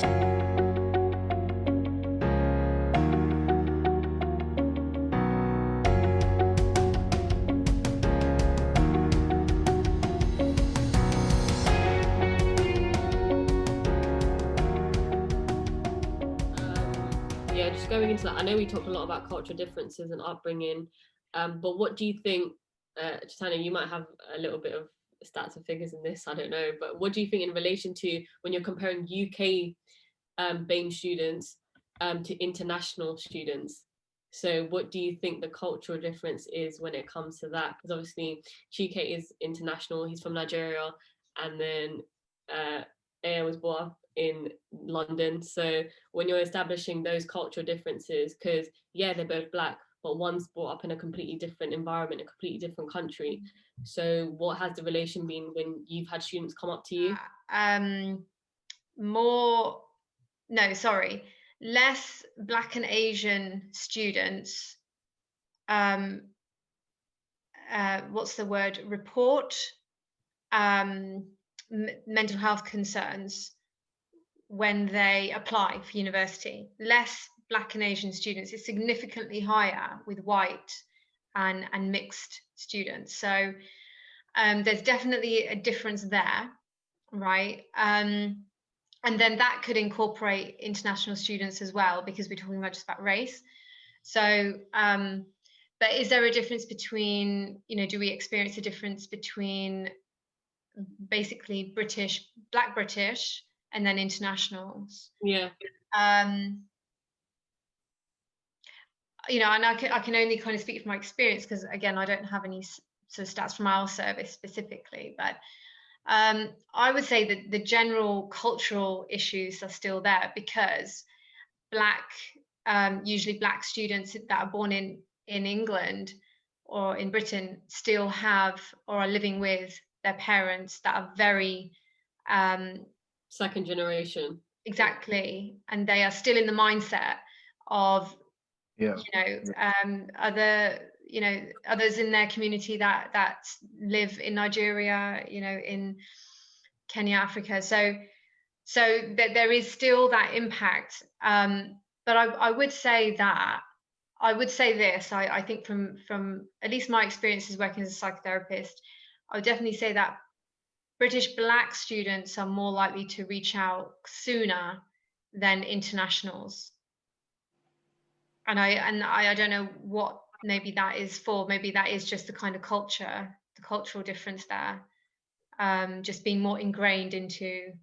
Yeah, just going into that, I know we talked a lot about cultural differences and upbringing, but what do you think, Chaitanya, you might have a little bit of stats and figures in this, I don't know, but what do you think in relation to when you're comparing UK BAME students to international students? So what do you think the cultural difference is when it comes to that? Because obviously Chike is international, he's from Nigeria, and then Aiah was brought up in London. So when you're establishing those cultural differences, because yeah, they're both black, but one's brought up in a completely different environment, a completely different country. So what has the relation been when you've had students come up to you? Less Black and Asian students, report mental health concerns when they apply for university. Less Black and Asian students. It's significantly higher with white and mixed students. So there's definitely a difference there, right? And then that could incorporate international students as well, because we're talking about just about race. So, but is there a difference between, do we experience a difference between basically Black British, and then internationals? Yeah. And I can only kind of speak from my experience, because again, I don't have any sort of stats from our service specifically, but I would say that the general cultural issues are still there, because usually Black students that are born in England or in Britain still have or are living with their parents that are very second generation. Exactly, and they are still in the mindset of others in their community that live in Nigeria, in Kenya, Africa. So that there is still that impact. But I would say this. I think from at least my experiences working as a psychotherapist, I would definitely say that British Black students are more likely to reach out sooner than internationals. And I don't know what maybe that is for. Maybe that is just the kind of the cultural difference there, just being more ingrained into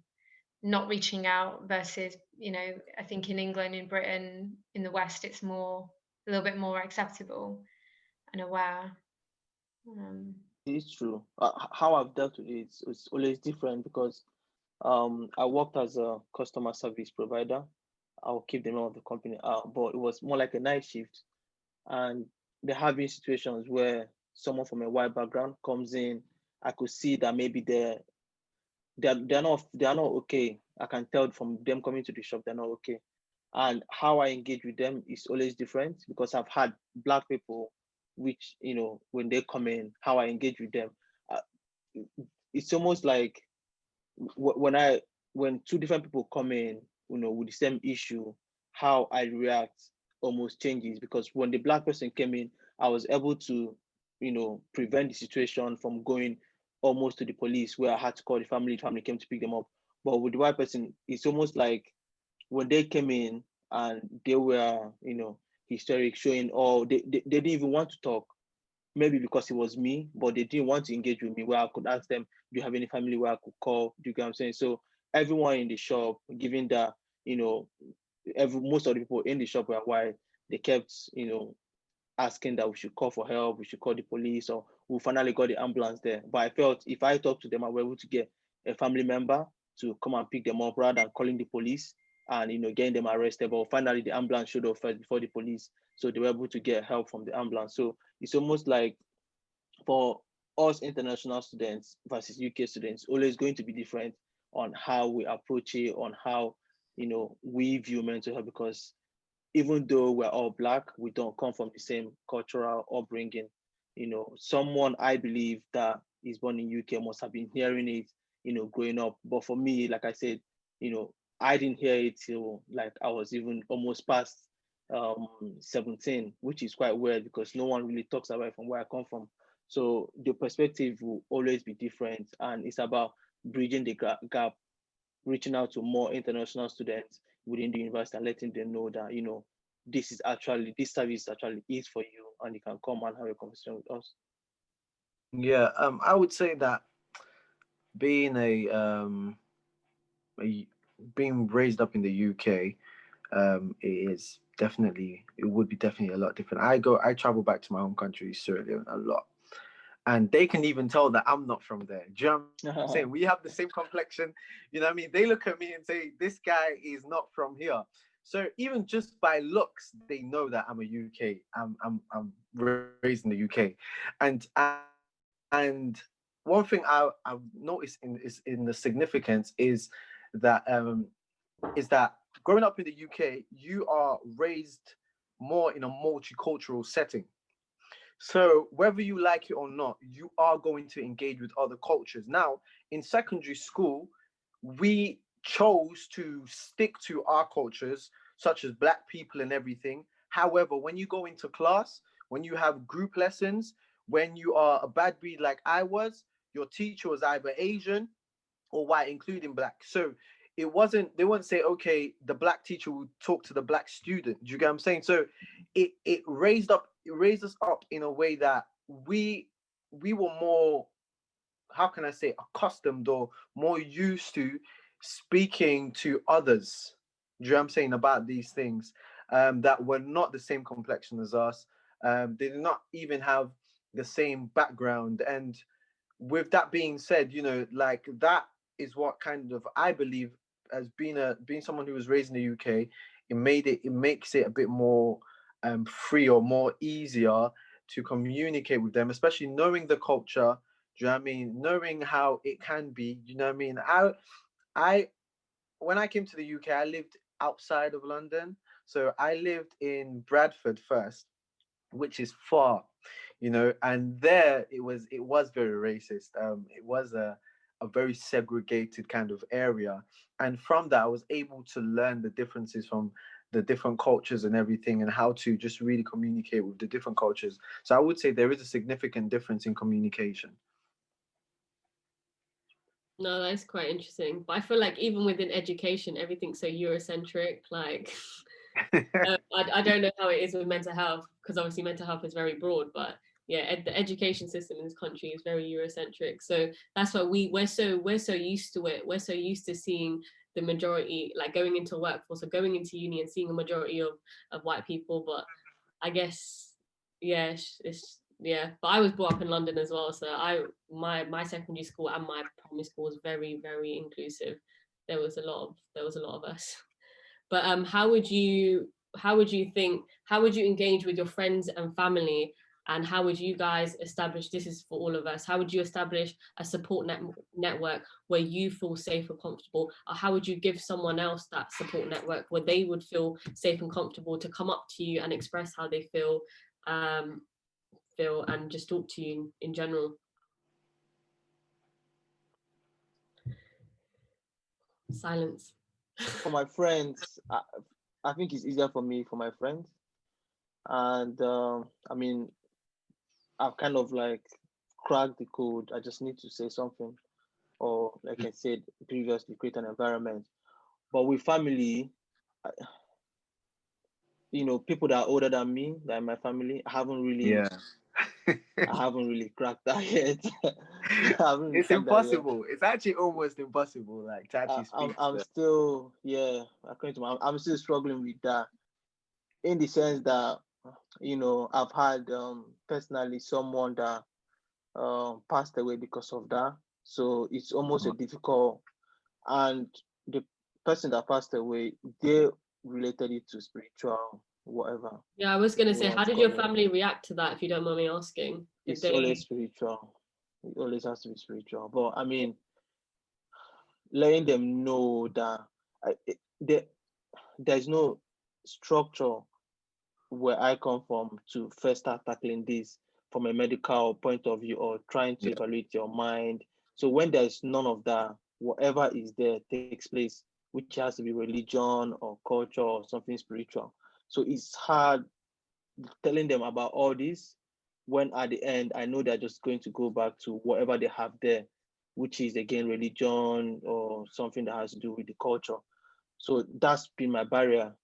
not reaching out versus, I think in England, in Britain, in the West, it's a little bit more acceptable and aware. It's true. How I've dealt with it is always different, because I worked as a customer service provider. I'll keep the name of the company out, but it was more like a night shift. And there have been situations where someone from a white background comes in. I could see that maybe they're not okay. I can tell from them coming to the shop they're not okay. And how I engage with them is always different, because I've had Black people, which, when they come in, how I engage with them, it's almost like when two different people come in, with the same issue, how I react almost changes. Because when the Black person came in, I was able to, prevent the situation from going almost to the police, where I had to call the family came to pick them up. But with the white person, it's almost like when they came in and they were, hysteric, showing, they didn't even want to talk. Maybe because it was me, but they didn't want to engage with me, where I could ask them, do you have any family where I could call? Do you get what I'm saying? So everyone in the shop, given that, most of the people in the shop were white, they kept, asking that we should call for help, we should call the police, or we finally got the ambulance there. But I felt if I talked to them, I was able to get a family member to come and pick them up rather than calling the police and, getting them arrested. But finally the ambulance showed up first before the police. So they were able to get help from the ambulance. So it's almost like, for us international students versus UK students, always going to be different on how we approach it, on how, we view mental health, because even though we're all Black, we don't come from the same cultural upbringing. Someone I believe that is born in UK must have been hearing it, growing up. But for me, like I said, I didn't hear it till like I was even almost past 17, which is quite weird because no one really talks about it from where I come from. So the perspective will always be different, and it's about bridging the gap, reaching out to more international students within the university and letting them know that, this service actually is for you, and you can come and have a conversation with us. Yeah, I would say that being a being raised up in the UK, it would be definitely a lot different. I travel back to my home country, Sierra Leone, a lot, and they can even tell that I'm not from there. Do you know what I'm saying? We have the same complexion. You know what I mean? They look at me and say, "This guy is not from here." So even just by looks, they know that I'm a UK. I'm raised in the UK, and one thing I've noticed in the significance is that growing up in the UK, you are raised more in a multicultural setting. So whether you like it or not, you are going to engage with other cultures. Now, in secondary school, we chose to stick to our cultures, such as Black people and everything. However, when you go into class, when you have group lessons, when you are a bad breed like I was, your teacher was either Asian or white, including Black. So they wouldn't say, okay, the Black teacher would talk to the Black student. Do you get what I'm saying? So it raised us up in a way that we were more, how can I say, accustomed or more used to speaking to others. Do you know what I'm saying, about these things that were not the same complexion as us. They did not even have the same background. And with that being said, like that is what kind of I believe as being someone who was raised in the UK, it makes it a bit more free or more easier to communicate with them, especially knowing the culture. Do you know what I mean? Knowing how it can be. You know what I mean? I when I came to the UK, I lived outside of London. So I lived in Bradford first, which is far, and there it was very racist. It was a very segregated kind of area. And from that I was able to learn the differences from the different cultures and everything, and how to just really communicate with the different cultures. So I would say there is a significant difference in communication. No, that's quite interesting. But I feel like even within education, everything's so Eurocentric. Like, I don't know how it is with mental health, because obviously mental health is very broad. But yeah, the education system in this country is very Eurocentric. So that's why we're so used to it. We're so used to seeing the majority, like going into workforce or going into uni and seeing a majority of white people. But I guess, yeah, it's yeah. But I was brought up in London as well, so my secondary school and my primary school was very, very inclusive. There was a lot of us. But how would you engage with your friends and family, and how would you guys establish, this is for all of us, how would you establish a support network where you feel safe and comfortable, or how would you give someone else that support network where they would feel safe and comfortable to come up to you and express how they um, feel and just talk to you in general? Silence. For my friends, I think it's easier for me for my friends, and I mean, I've kind of like cracked the code. I just need to say something, or like I said previously, create an environment. But with family, people that are older than me, like my family, Yeah. I haven't really cracked that yet. I haven't really It's cracked that yet. impossible. It's actually almost impossible, like, to I, actually I'm speak to I'm them. still, yeah, according to I'm still struggling with that, in the sense that I've had personally someone that passed away because of that. So it's almost a difficult, and the person that passed away, they related it to spiritual, whatever Yeah, I was gonna you say, want how to did your call it. family react to that, if you don't mind me asking? Did It's always they? spiritual. It always has to be spiritual. But I mean, letting them know that there, there's no structure where I come from to first start tackling this from a medical point of view or trying to Yeah. evaluate your mind. So when there's none of that, whatever is there takes place which has to be religion or culture or something spiritual. So it's hard telling them about all this when at the end I know they're just going to go back to whatever they have there, which is again religion or something that has to do with the culture. So that's been my barrier.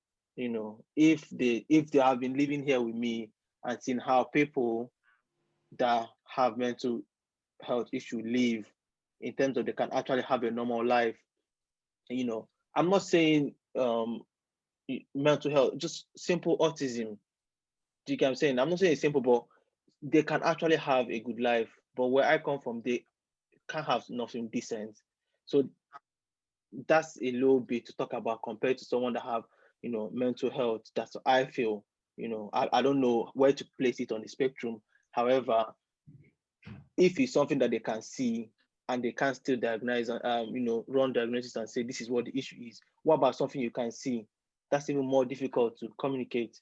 If they have been living here with me and seen how people that have mental health issue live in terms of they can actually have a normal life. I'm not saying mental health, just simple autism. Do you get what I'm saying? I'm not saying it's simple, but they can actually have a good life. But where I come from, they can't have nothing decent. So that's a little bit to talk about compared to someone that have, mental health. That's what I feel. I don't know where to place it on the spectrum. However, if it's something that they can see and they can still diagnose, run diagnosis and say this is what the issue is. What about something you can see? That's even more difficult to communicate.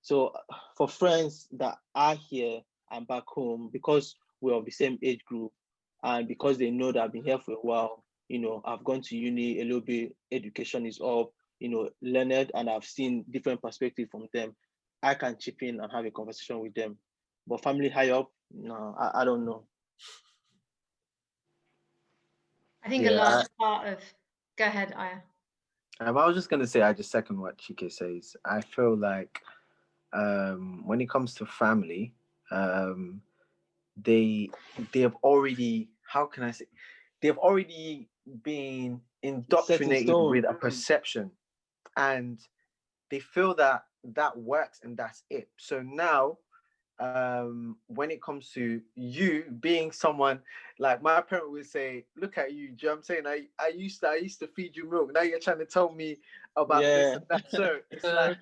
So for friends that are here and back home, because we're of the same age group and because they know that I've been here for a while, I've gone to uni a little bit, education is up, learned, and I've seen different perspectives from them. I can chip in and have a conversation with them. But family high up, no, I don't know. I think a large part of... Go ahead, Aiah. I was just going to say, I just second what Chike says. I feel like when it comes to family, they have already, how can I say, they've already been indoctrinated with a perception, and they feel that that works and that's it. So now, when it comes to you being someone, like my parent would say, look at you, do you know what I'm saying? I used to feed you milk. Now you're trying to tell me about this and that. So it's like,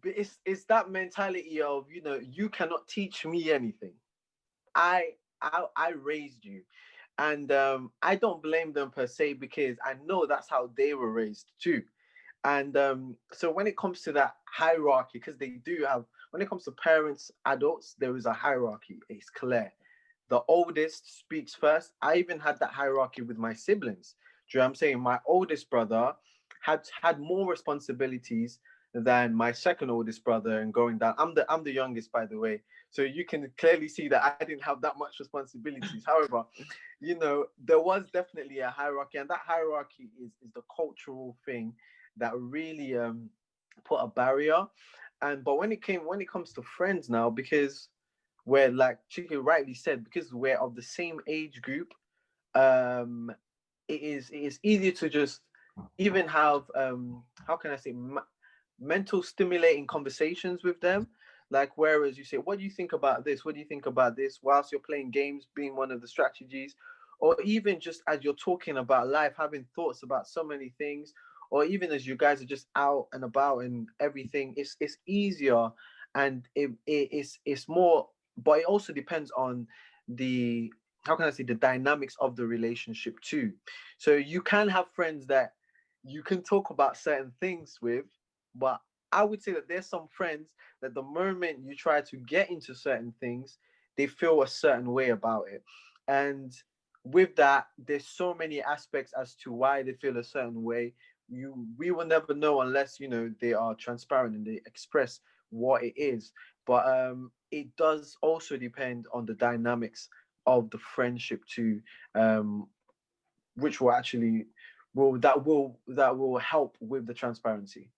but it's that mentality of, you cannot teach me anything. I raised you. And I don't blame them per se, because I know that's how they were raised too. And so when it comes to that hierarchy, because they do have, when it comes to parents, adults, there is a hierarchy. It's clear. The oldest speaks first. I even had that hierarchy with my siblings. Do you know what I'm saying? My oldest brother had more responsibilities than my second oldest brother, and going down. I'm the youngest, by the way. So you can clearly see that I didn't have that much responsibilities. However, there was definitely a hierarchy, and that hierarchy is the cultural thing that really put a barrier. But when it comes to friends now, because we're, like Chike rightly said, because we're of the same age group, it is easier to just even have how can I say, mental stimulating conversations with them. Like, whereas you say, what do you think about this? What do you think about this? Whilst you're playing games, being one of the strategies, or even just as you're talking about life, having thoughts about so many things, or even as you guys are just out and about and everything, it's easier, and it's more. But it also depends on the, how can I say, the dynamics of the relationship too. So you can have friends that you can talk about certain things with, but I would say that there's some friends that the moment you try to get into certain things, they feel a certain way about it. And with that, there's so many aspects as to why they feel a certain way. We will never know unless they are transparent and they express what it is. But it does also depend on the dynamics of the friendship too, which will actually will help with the transparency.